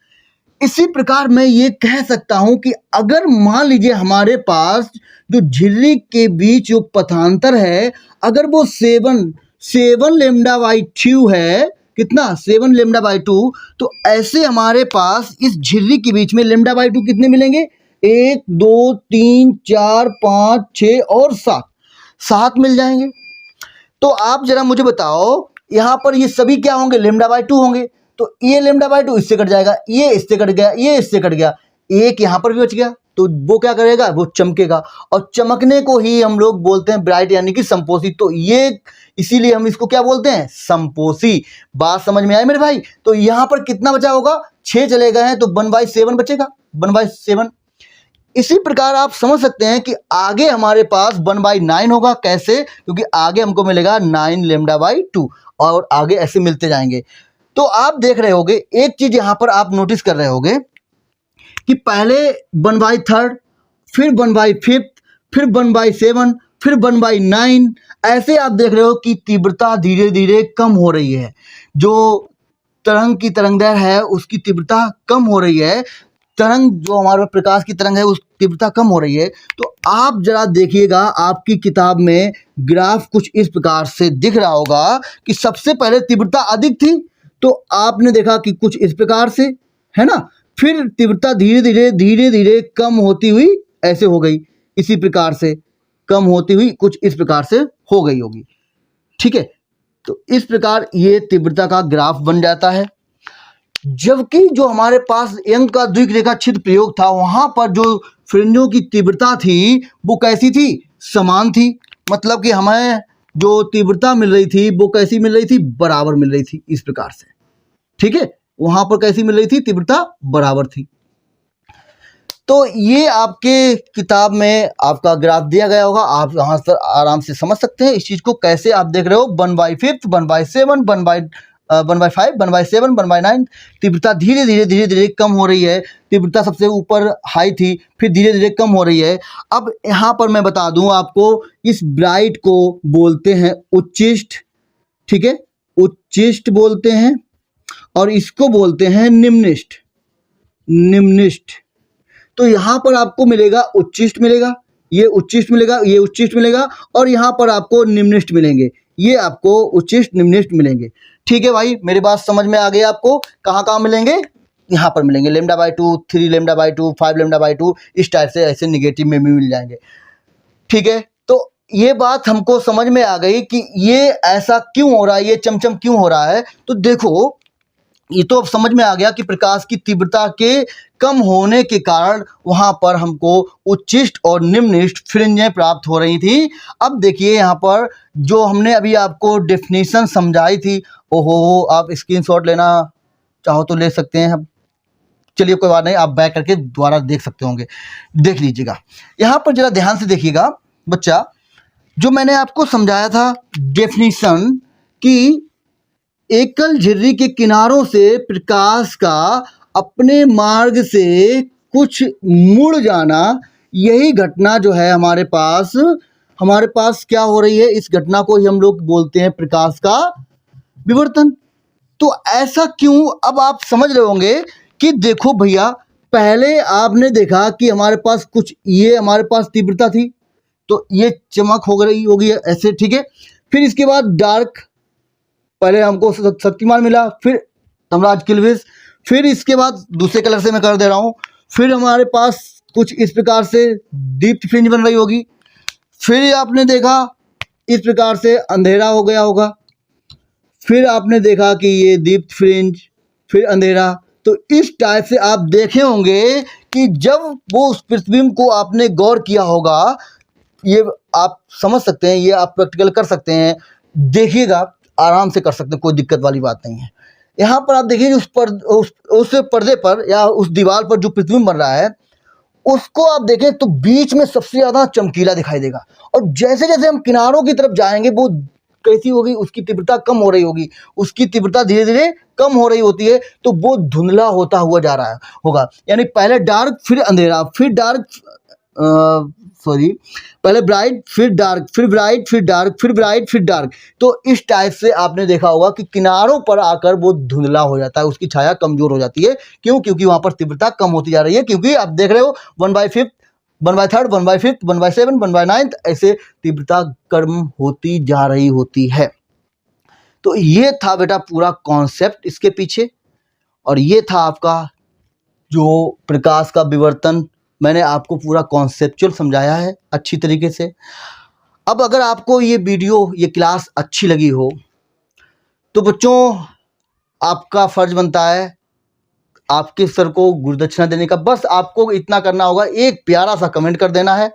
इसी प्रकार मैं ये कह सकता हूं कि अगर मान लीजिए हमारे पास जो झिर्री के बीच जो पथांतर है, अगर वो 7 लेमडा बाई 2 है, कितना? 7 लेमडा बाई 2, तो ऐसे हमारे पास इस झिर्री के बीच में लेमडा बाई 2 कितने मिलेंगे? 1 2 3 4 5 6 और 7 मिल जाएंगे। तो आप जरा मुझे बताओ यहां पर ये सभी क्या होंगे? लेमडा बाई 2 होंगे। तो ये लेमडा बाई 2 इससे कट जाएगा, ये इससे कट गया, ये इससे कट गया, एक यहां पर भी बच गया। तो वो क्या करेगा? वो चमकेगा, और चमकने को ही हम लोग बोलते हैं ब्राइट, यानी कि संपोषी। तो ये इसीलिए हम इसको क्या बोलते हैं? संपोषी। बात समझ में आई मेरे भाई? तो यहां पर कितना बचा होगा? 6 चले गए हैं तो 1/7 बचेगा, 1/7। इसी प्रकार आप समझ सकते हैं कि आगे हमारे पास 1/9 होगा। कैसे? क्योंकि आगे हमको मिलेगा 9 लेमडा बाई 2, और आगे ऐसे मिलते जाएंगे। तो आप देख रहे होगे एक चीज यहां पर आप नोटिस कर रहे होगे कि पहले 1/3, फिर 1/5, फिर 1/7, फिर 1/9, ऐसे आप देख रहे हो कि तीव्रता धीरे धीरे कम हो रही है। जो तरंग की तरंगदैर्घ्य है उसकी तीव्रता कम हो रही है, तरंग जो हमारे प्रकाश की तरंग है उस तीव्रता कम हो रही है। तो आप जरा देखिएगा, आपकी किताब में ग्राफ कुछ इस प्रकार से दिख रहा होगा कि सबसे पहले तीव्रता अधिक थी, तो आपने देखा कि कुछ इस प्रकार से, है ना, फिर तीव्रता धीरे धीरे कम होती हुई ऐसे हो गई, इसी प्रकार से कम होती हुई कुछ इस प्रकार से हो गई होगी। ठीक है, तो इस प्रकार ये तीव्रता का ग्राफ बन जाता है। जबकि जो हमारे पास यंग का द्विरेखा छिद्र प्रयोग था, वहां पर जो फ्रिंजों की तीव्रता थी वो कैसी थी, समान थी। मतलब कि हमें जो तीव्रता मिल रही थी वो कैसी मिल रही थी, बराबर मिल रही थी, इस प्रकार से। ठीक है, वहां पर कैसी मिल रही थी, तीव्रता बराबर थी। तो ये आपके किताब में आपका ग्राफ दिया गया होगा, आप यहाँ से आराम से समझ सकते हैं इस चीज को। कैसे आप देख रहे हो, 1/5, 1/7, 1/5, 1/7, 1/9, तीव्रता धीरे धीरे कम हो रही है। तीव्रता सबसे ऊपर हाई थी, फिर धीरे धीरे कम हो रही है। अब यहाँ पर मैं बता दूं आपको, इस ब्राइट को बोलते हैं उच्चिष्ट। ठीक है, उच्चिष्ट बोलते हैं, और इसको बोलते हैं निम्निष्ट। निम्निष्ट, तो यहां पर आपको मिलेगा उच्चिष्ट मिलेगा, ये उच्चिष्ट मिलेगा, ये उच्चिष्ट मिलेगा, और यहां पर आपको निम्निष्ट मिलेंगे। ये आपको उच्चिष्ट निम्निष्ट मिलेंगे। ठीक है भाई, मेरी बात समझ में आ गई आपको। कहां कहां मिलेंगे, यहां पर मिलेंगे, λ/2, 3 λ/2, 5 λ/2, इस टाइप से ऐसे निगेटिव में भी मिल जाएंगे। ठीक है, तो ये बात हमको समझ में आ गई कि ये ऐसा क्यों हो रहा है, ये चमचम क्यों हो रहा है। तो देखो, ये तो अब समझ में आ गया कि प्रकाश की तीव्रता के कम होने के कारण वहां पर हमको उच्चिष्ट और निम्निष्ट फ्रिंजें प्राप्त हो रही थी। अब देखिए यहाँ पर जो हमने अभी आपको डेफिनेशन समझाई थी, ओहो, आप स्क्रीनशॉट लेना चाहो तो ले सकते हैं। चलिए कोई बात नहीं, आप बैक करके दोबारा देख सकते होंगे, देख लीजिएगा। यहाँ पर जरा ध्यान से देखिएगा बच्चा, जो मैंने आपको समझाया था डेफिनेशन कि एकल झिर्री के किनारों से प्रकाश का अपने मार्ग से कुछ मुड़ जाना, यही घटना जो है हमारे पास क्या हो रही है, इस घटना को ही हम लोग बोलते हैं प्रकाश का विवर्तन। तो ऐसा क्यों, अब आप समझ रहे होंगे कि देखो भैया, पहले आपने देखा कि हमारे पास कुछ ये हमारे पास तीव्रता थी, तो ये चमक हो रही होगी ऐसे। ठीक है, फिर इसके बाद डार्क, पहले हमको शक्तिमान मिला, फिर तमराज किल्विस, फिर इसके बाद दूसरे कलर से मैं कर दे रहा हूँ, फिर हमारे पास कुछ इस प्रकार से दीप्त फ्रिंज बन रही होगी, फिर आपने देखा इस प्रकार से अंधेरा हो गया होगा, फिर आपने देखा कि ये दीप्त फ्रिंज, फिर अंधेरा। तो इस टाइप से आप देखे होंगे कि जब वो उस प्रतिबिंब को आपने गौर किया होगा, ये आप समझ सकते हैं, ये आप प्रैक्टिकल कर सकते हैं, देखिएगा, आराम से कर सकते हैं, कोई दिक्कत वाली बात नहीं है। यहाँ पर आप देखिए उस पर्दे पर या उस दीवार पर जो प्रतिबिंब बन रहा है, उसको आप देखें तो बीच में सबसे ज़्यादा चमकीला दिखाई देगा, और जैसे जैसे हम किनारों की तरफ जाएंगे वो कैसी होगी, उसकी तीव्रता कम हो रही होगी, उसकी तीव्रता धीरे धीरे कम हो रही होती है, तो वो धुंधला होता हुआ जा रहा होगा। यानी पहले डार्क, फिर अंधेरा, फिर डार्क, पहले ब्राइट, फिर डार्क, फिर ब्राइट, फिर डार्क, फिर ब्राइट, फिर डार्क। तो इस टाइप से आपने देखा होगा कि किनारों पर आकर वो धुंधला हो जाता है, उसकी छाया कमजोर हो जाती है। क्यों, क्योंकि वहां पर तीव्रता कम होती जा रही है, क्योंकि आप देख रहे हो 1/5, 1/3, 1/5, 1/7, 1/9, ऐसे तीव्रता कम होती जा रही होती है। तो ये था बेटा पूरा कॉन्सेप्ट इसके पीछे, और ये था आपका जो प्रकाश का विवर्तन। मैंने आपको पूरा कॉन्सेप्चुअल समझाया है अच्छी तरीके से। अब अगर आपको ये वीडियो, ये क्लास अच्छी लगी हो, तो बच्चों आपका फर्ज बनता है आपके सर को गुरुदक्षिणा देने का। बस आपको इतना करना होगा, एक प्यारा सा कमेंट कर देना है,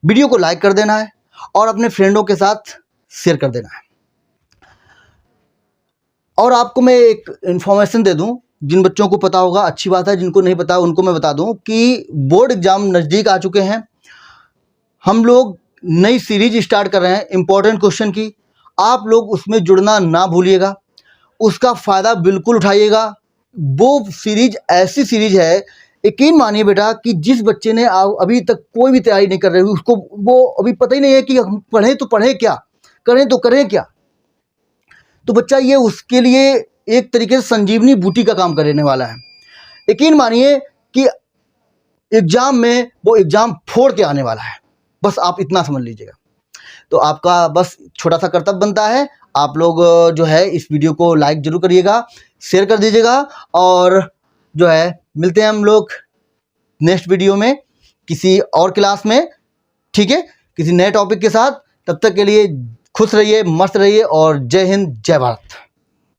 वीडियो को लाइक कर देना है, और अपने फ्रेंडों के साथ शेयर कर देना है। और आपको मैं एक इन्फॉर्मेशन दे दूं, जिन बच्चों को पता होगा अच्छी बात है, जिनको नहीं पता उनको मैं बता दूं कि बोर्ड एग्जाम नज़दीक आ चुके हैं। हम लोग नई सीरीज स्टार्ट कर रहे हैं इम्पोर्टेंट क्वेश्चन की। आप लोग उसमें जुड़ना ना भूलिएगा, उसका फ़ायदा बिल्कुल उठाइएगा। वो सीरीज ऐसी सीरीज है, यकीन मानिए बेटा, कि जिस बच्चे ने अभी तक कोई भी तैयारी नहीं कर रहे, उसको वो अभी पता ही नहीं है कि हम पढ़ें तो पढ़ें क्या, करें तो करें क्या। तो बच्चा ये उसके लिए एक तरीके से संजीवनी बूटी का काम करने वाला है। यकीन मानिए कि एग्जाम में वो एग्जाम फोड़ के आने वाला है, बस आप इतना समझ लीजिएगा। तो आपका बस छोटा सा कर्तव्य बनता है, आप लोग जो है इस वीडियो को लाइक जरूर करिएगा, शेयर कर दीजिएगा, और जो है मिलते हैं हम लोग नेक्स्ट वीडियो में किसी और क्लास में, ठीक है, किसी नए टॉपिक के साथ। तब तक के लिए खुश रहिए, मस्त रहिए, और जय हिंद, जय भारत।